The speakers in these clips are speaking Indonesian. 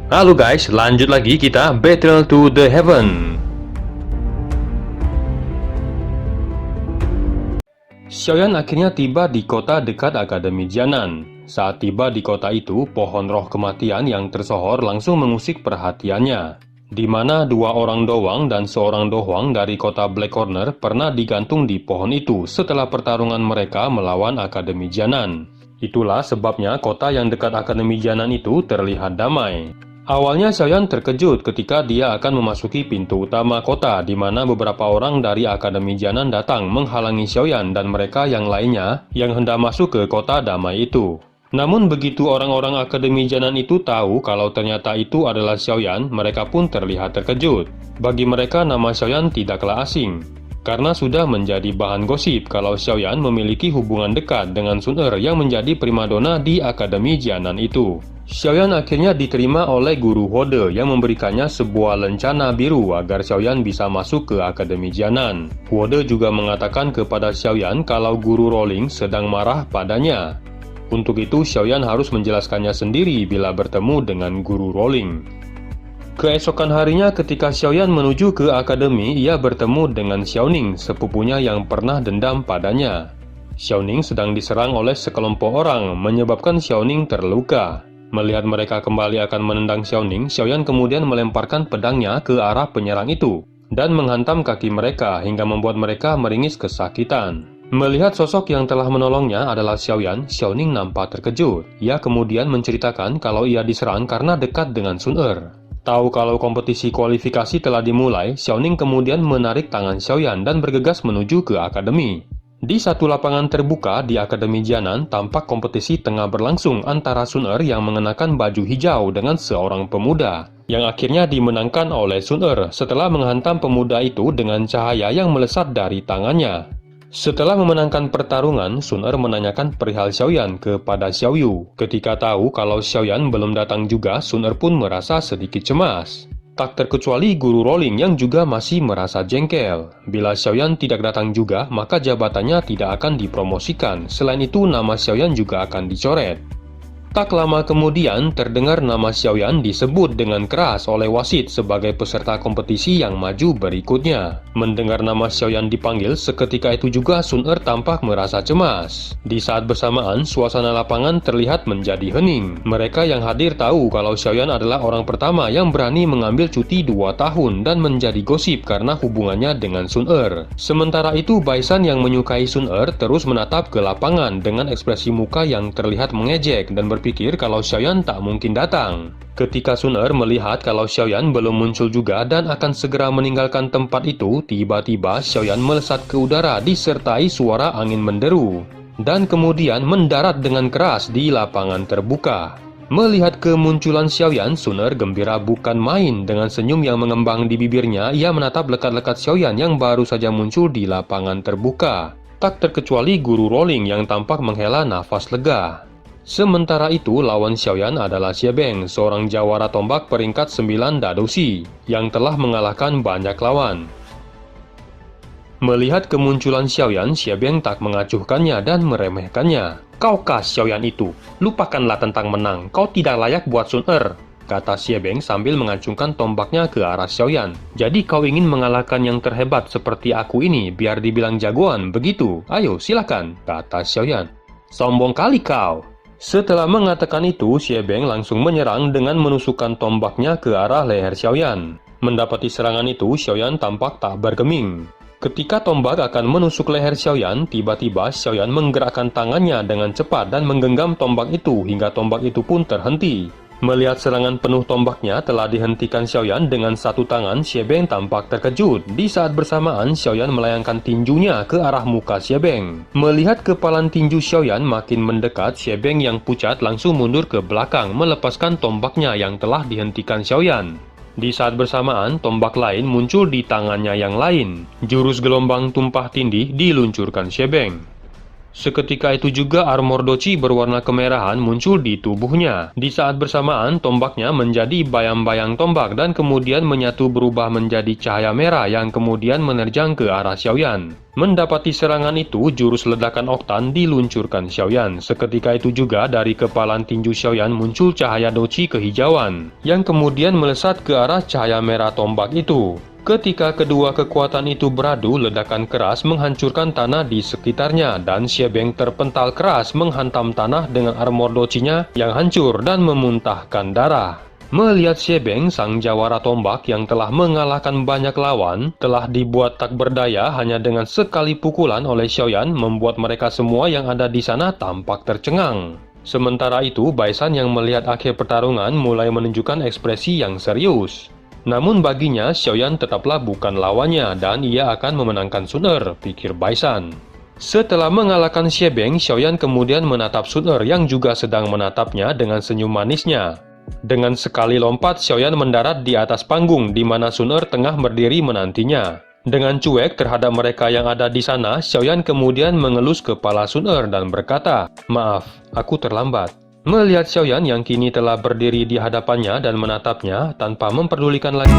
Halo guys, lanjut lagi kita Battle to the Heaven. Xiaoyan akhirnya tiba di kota dekat Akademi Jianan. Saat tiba di kota itu, pohon roh kematian yang tersohor langsung mengusik perhatiannya, di mana dua orang doang dan seorang dohuang dari kota Black Corner pernah digantung di pohon itu setelah pertarungan mereka melawan Akademi Jianan. Itulah sebabnya kota yang dekat Akademi Jianan itu terlihat damai. Awalnya Xiaoyan terkejut ketika dia akan memasuki pintu utama kota, di mana beberapa orang dari Akademi Jianan datang menghalangi Xiaoyan dan mereka yang lainnya yang hendak masuk ke kota damai itu. Namun begitu orang-orang Akademi Jianan itu tahu kalau ternyata itu adalah Xiaoyan, mereka pun terlihat terkejut. Bagi mereka nama Xiaoyan tidaklah asing, karena sudah menjadi bahan gosip kalau Xiaoyan memiliki hubungan dekat dengan Sun Er yang menjadi primadona di Akademi Jianan itu. Xiaoyan akhirnya diterima oleh guru Hode yang memberikannya sebuah lencana biru agar Xiaoyan bisa masuk ke Akademi Jianan. Hode juga mengatakan kepada Xiaoyan kalau guru Rolling sedang marah padanya. Untuk itu Xiaoyan harus menjelaskannya sendiri bila bertemu dengan guru Rolling. Keesokan harinya ketika Xiaoyan menuju ke akademi, ia bertemu dengan Xiaoning, sepupunya yang pernah dendam padanya. Xiaoning sedang diserang oleh sekelompok orang, menyebabkan Xiaoning terluka. Melihat mereka kembali akan menendang Xiaoning, Xiaoyan kemudian melemparkan pedangnya ke arah penyerang itu dan menghantam kaki mereka hingga membuat mereka meringis kesakitan. Melihat sosok yang telah menolongnya adalah Xiaoyan, Xiaoning nampak terkejut. Ia kemudian menceritakan kalau ia diserang karena dekat dengan Sun Er. Tahu kalau kompetisi kualifikasi telah dimulai, Xiaoning kemudian menarik tangan Xiaoyan dan bergegas menuju ke akademi. Di satu lapangan terbuka di Akademi Jianan, tampak kompetisi tengah berlangsung antara Sun Er yang mengenakan baju hijau dengan seorang pemuda, yang akhirnya dimenangkan oleh Sun Er setelah menghantam pemuda itu dengan cahaya yang melesat dari tangannya. Setelah memenangkan pertarungan, Sun Er menanyakan perihal Xiaoyan kepada Xiaoyu. Ketika tahu kalau Xiaoyan belum datang juga, Sun Er pun merasa sedikit cemas. Tak terkecuali guru Rolling yang juga masih merasa jengkel. Bila Xiaoyan tidak datang juga, maka jabatannya tidak akan dipromosikan. Selain itu, nama Xiaoyan juga akan dicoret. Tak lama kemudian, terdengar nama Xiaoyan disebut dengan keras oleh wasit sebagai peserta kompetisi yang maju berikutnya. Mendengar nama Xiaoyan dipanggil, seketika itu juga Sun Er tampak merasa cemas. Di saat bersamaan, suasana lapangan terlihat menjadi hening. Mereka yang hadir tahu kalau Xiaoyan adalah orang pertama yang berani mengambil cuti 2 tahun dan menjadi gosip karena hubungannya dengan Sun Er. Sementara itu, Baisan yang menyukai Sun Er terus menatap ke lapangan dengan ekspresi muka yang terlihat mengejek dan berpikir kalau Xiaoyan tak mungkin datang. Ketika Sun Er melihat kalau Xiaoyan belum muncul juga dan akan segera meninggalkan tempat itu, tiba-tiba Xiaoyan melesat ke udara disertai suara angin menderu, dan kemudian mendarat dengan keras di lapangan terbuka. Melihat kemunculan Xiaoyan, Sun Er gembira bukan main. Dengan senyum yang mengembang di bibirnya, ia menatap lekat-lekat Xiaoyan yang baru saja muncul di lapangan terbuka. Tak terkecuali guru Rolling yang tampak menghela nafas lega. Sementara itu, lawan Xiaoyan adalah Xie Beng, seorang jawara tombak peringkat 9 Dadoshi, yang telah mengalahkan banyak lawan. Melihat kemunculan Xiaoyan, Xie Beng tak mengacuhkannya dan meremehkannya. "Kaukah Xiaoyan itu? Lupakanlah tentang menang, kau tidak layak buat Sun Er," kata Xie Beng sambil mengacungkan tombaknya ke arah Xiaoyan. "Jadi kau ingin mengalahkan yang terhebat seperti aku ini biar dibilang jagoan, begitu? Ayo, silakan," kata Xiaoyan. "Sombong kali kau." Setelah mengatakan itu, Xie Beng langsung menyerang dengan menusukkan tombaknya ke arah leher Xiaoyan. Mendapati serangan itu, Xiaoyan tampak tak bergeming. Ketika tombak akan menusuk leher Xiaoyan, tiba-tiba Xiaoyan menggerakkan tangannya dengan cepat dan menggenggam tombak itu hingga tombak itu pun terhenti. Melihat serangan penuh tombaknya telah dihentikan Xiaoyan dengan satu tangan, Xie Beng tampak terkejut. Di saat bersamaan, Xiaoyan melayangkan tinjunya ke arah muka Xie Beng. Melihat kepalan tinju Xiaoyan makin mendekat, Xie Beng yang pucat langsung mundur ke belakang, melepaskan tombaknya yang telah dihentikan Xiaoyan. Di saat bersamaan, tombak lain muncul di tangannya yang lain. Jurus gelombang tumpah tindih diluncurkan Xie Beng. Seketika itu juga armor Doci berwarna kemerahan muncul di tubuhnya. Di saat bersamaan, tombaknya menjadi bayang-bayang tombak dan kemudian menyatu berubah menjadi cahaya merah yang kemudian menerjang ke arah Xiaoyan. Mendapati serangan itu, jurus ledakan oktan diluncurkan Xiaoyan. Seketika itu juga dari kepalan tinju Xiaoyan muncul cahaya Doci kehijauan, yang kemudian melesat ke arah cahaya merah tombak itu. Ketika kedua kekuatan itu beradu, ledakan keras menghancurkan tanah di sekitarnya dan Xie Beng terpental keras menghantam tanah dengan armor Doci-nya yang hancur dan memuntahkan darah. Melihat Xie Beng, sang jawara tombak yang telah mengalahkan banyak lawan, telah dibuat tak berdaya hanya dengan sekali pukulan oleh Xiaoyan, membuat mereka semua yang ada di sana tampak tercengang. Sementara itu, Baisan yang melihat akhir pertarungan mulai menunjukkan ekspresi yang serius. Namun baginya, Xiaoyan tetaplah bukan lawannya dan ia akan memenangkan Sun Er, pikir Baisan. Setelah mengalahkan Xie Beng, Xiaoyan kemudian menatap Sun Er yang juga sedang menatapnya dengan senyum manisnya. Dengan sekali lompat, Xiaoyan mendarat di atas panggung di mana Sun Er tengah berdiri menantinya. Dengan cuek terhadap mereka yang ada di sana, Xiaoyan kemudian mengelus kepala Sun Er dan berkata, "Maaf, aku terlambat." Melihat Xiaoyan yang kini telah berdiri di hadapannya dan menatapnya tanpa memperdulikan lagi.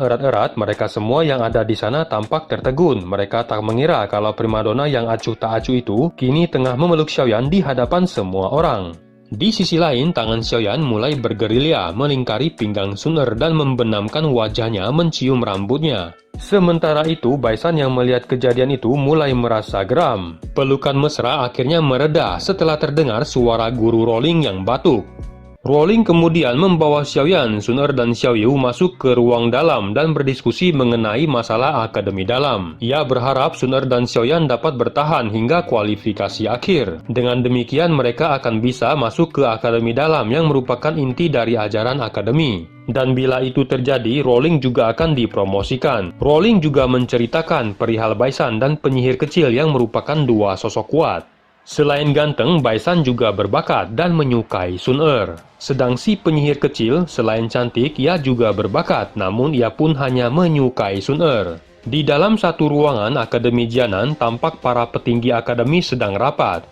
Erat-erat, mereka semua yang ada di sana tampak tertegun. Mereka tak mengira kalau primadona yang acuh tak acuh itu kini tengah memeluk Xiaoyan di hadapan semua orang. Di sisi lain, tangan Xiaoyan mulai bergerilya melingkari pinggang Sun Er dan membenamkan wajahnya mencium rambutnya. Sementara itu, Baisan yang melihat kejadian itu mulai merasa geram. Pelukan mesra akhirnya mereda setelah terdengar suara guru rolling yang batuk. Rolling kemudian membawa Xiaoyan, Sun Er dan Xiao Yu masuk ke ruang dalam dan berdiskusi mengenai masalah akademi dalam. Ia berharap Sun Er dan Xiaoyan dapat bertahan hingga kualifikasi akhir. Dengan demikian mereka akan bisa masuk ke akademi dalam yang merupakan inti dari ajaran akademi. Dan bila itu terjadi, Rolling juga akan dipromosikan. Rolling juga menceritakan perihal Baisan dan penyihir kecil yang merupakan dua sosok kuat. Selain ganteng, Baisan juga berbakat dan menyukai Sun Er. Sedang si penyihir kecil, selain cantik, ia juga berbakat, namun ia pun hanya menyukai Sun Er. Di dalam satu ruangan Akademi Jianan, tampak para petinggi akademi sedang rapat.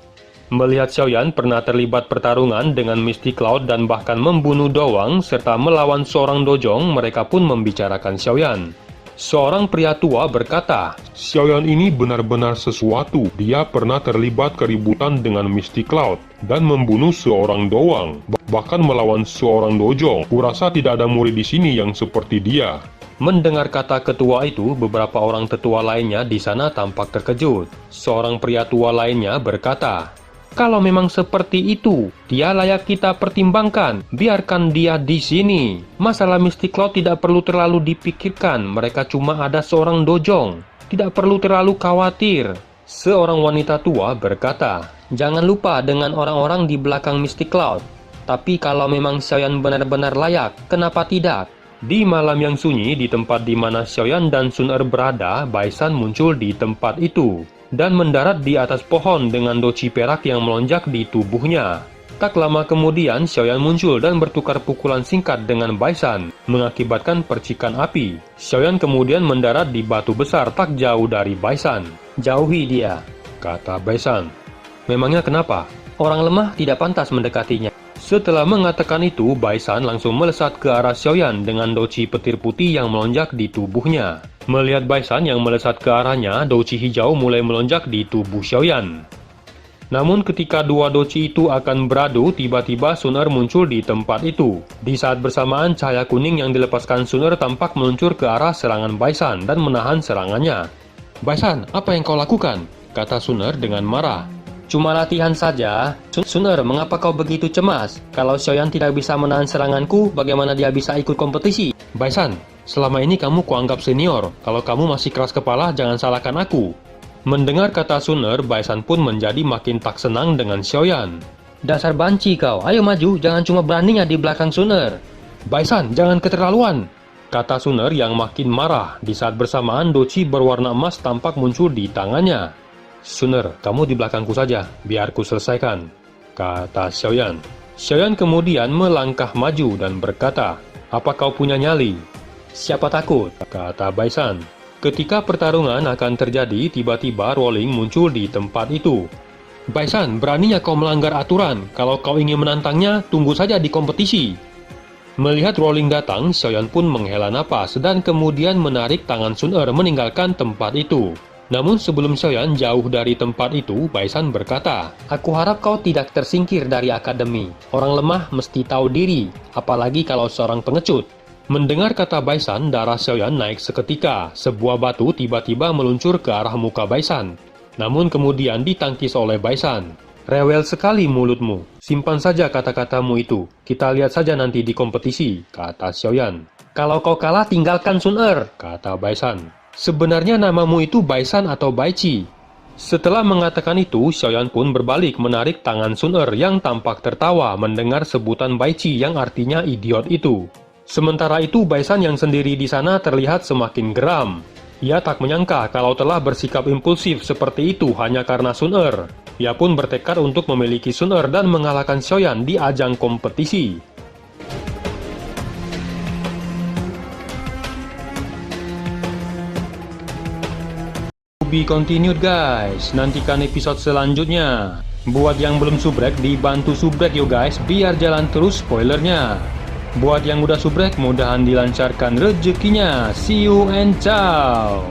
Melihat Xiaoyan pernah terlibat pertarungan dengan Misty Cloud dan bahkan membunuh Dowang serta melawan seorang dojong, mereka pun membicarakan Xiaoyan. Seorang pria tua berkata, "Xiaoyan ini benar-benar sesuatu. Dia pernah terlibat keributan dengan Misty Cloud dan membunuh seorang Dowang, bahkan melawan seorang dojong. Kurasa tidak ada murid di sini yang seperti dia." Mendengar kata ketua itu, beberapa orang tetua lainnya di sana tampak terkejut. Seorang pria tua lainnya berkata, "Kalau memang seperti itu, dia layak kita pertimbangkan. Biarkan dia di sini. Masalah Misty Cloud tidak perlu terlalu dipikirkan. Mereka cuma ada seorang dojong. Tidak perlu terlalu khawatir." Seorang wanita tua berkata, "Jangan lupa dengan orang-orang di belakang Misty Cloud. Tapi kalau memang Xiaoyan benar-benar layak, kenapa tidak?" Di malam yang sunyi, di tempat di mana Xiaoyan dan Sun Er berada, Baisan muncul di tempat itu dan mendarat di atas pohon dengan doci perak yang melonjak di tubuhnya. Tak lama kemudian, Xiaoyan muncul dan bertukar pukulan singkat dengan Baisan, mengakibatkan percikan api. Xiaoyan kemudian mendarat di batu besar tak jauh dari Baisan. "Jauhi dia," kata Baisan. "Memangnya kenapa? Orang lemah tidak pantas mendekatinya." Setelah mengatakan itu, Baisan langsung melesat ke arah Xiaoyan dengan doci petir putih yang melonjak di tubuhnya. Melihat Baisan yang melesat ke arahnya, doci hijau mulai melonjak di tubuh Xiaoyan. Namun ketika dua doci itu akan beradu, tiba-tiba Sun Er muncul di tempat itu. Di saat bersamaan, cahaya kuning yang dilepaskan Sun Er tampak meluncur ke arah serangan Baisan dan menahan serangannya. "Baisan, apa yang kau lakukan?" kata Sun Er dengan marah. Cuma latihan saja. Sun-Er, mengapa kau begitu cemas? Kalau Xiaoyan tidak bisa menahan seranganku, bagaimana dia bisa ikut kompetisi? Baisan, selama ini kamu kuanggap senior. Kalau kamu masih keras kepala, jangan salahkan aku. Mendengar kata Sun-Er, Baisan pun menjadi makin tak senang dengan Xiaoyan. Dasar banci kau, ayo maju, jangan cuma beraninya di belakang Sun-Er. Baisan, jangan keterlaluan, kata Sun-Er yang makin marah. Di saat bersamaan, doci berwarna emas tampak muncul di tangannya. Sun-Er, kamu di belakangku saja, biar ku selesaikan, kata Xiaoyan. Xiaoyan kemudian melangkah maju dan berkata, apa kau punya nyali? Siapa takut, kata Baisan. Ketika pertarungan akan terjadi, tiba-tiba Rolling muncul di tempat itu. Baisan, beraninya kau melanggar aturan. Kalau kau ingin menantangnya, tunggu saja di kompetisi. Melihat Rolling datang, Xiaoyan pun menghela napas dan kemudian menarik tangan Sun-Er meninggalkan tempat itu. Namun sebelum Xiaoyan jauh dari tempat itu, Baisan berkata, aku harap kau tidak tersingkir dari akademi. Orang lemah mesti tahu diri, apalagi kalau seorang pengecut. Mendengar kata Baisan, darah Xiaoyan naik seketika. Sebuah batu tiba-tiba meluncur ke arah muka Baisan. Namun kemudian ditangkis oleh Baisan. Rewel sekali mulutmu. Simpan saja kata-katamu itu. Kita lihat saja nanti di kompetisi, kata Xiaoyan. Kalau kau kalah, tinggalkan Sun-Er, kata Baisan. Sebenarnya namamu itu Baisan atau Baici? Setelah mengatakan itu, Xiaoyan pun berbalik menarik tangan Sun-Er yang tampak tertawa mendengar sebutan Baici yang artinya idiot itu. Sementara itu, Baisan yang sendiri di sana terlihat semakin geram. Ia tak menyangka kalau telah bersikap impulsif seperti itu hanya karena Sun-Er. Ia pun bertekad untuk memiliki Sun-Er dan mengalahkan Xiaoyan di ajang kompetisi. Be continued guys, nantikan episode selanjutnya. Buat yang belum subrek, dibantu subrek yo guys, biar jalan terus spoilernya. Buat yang udah subrek, mudahan dilancarkan rezekinya. See you and ciao.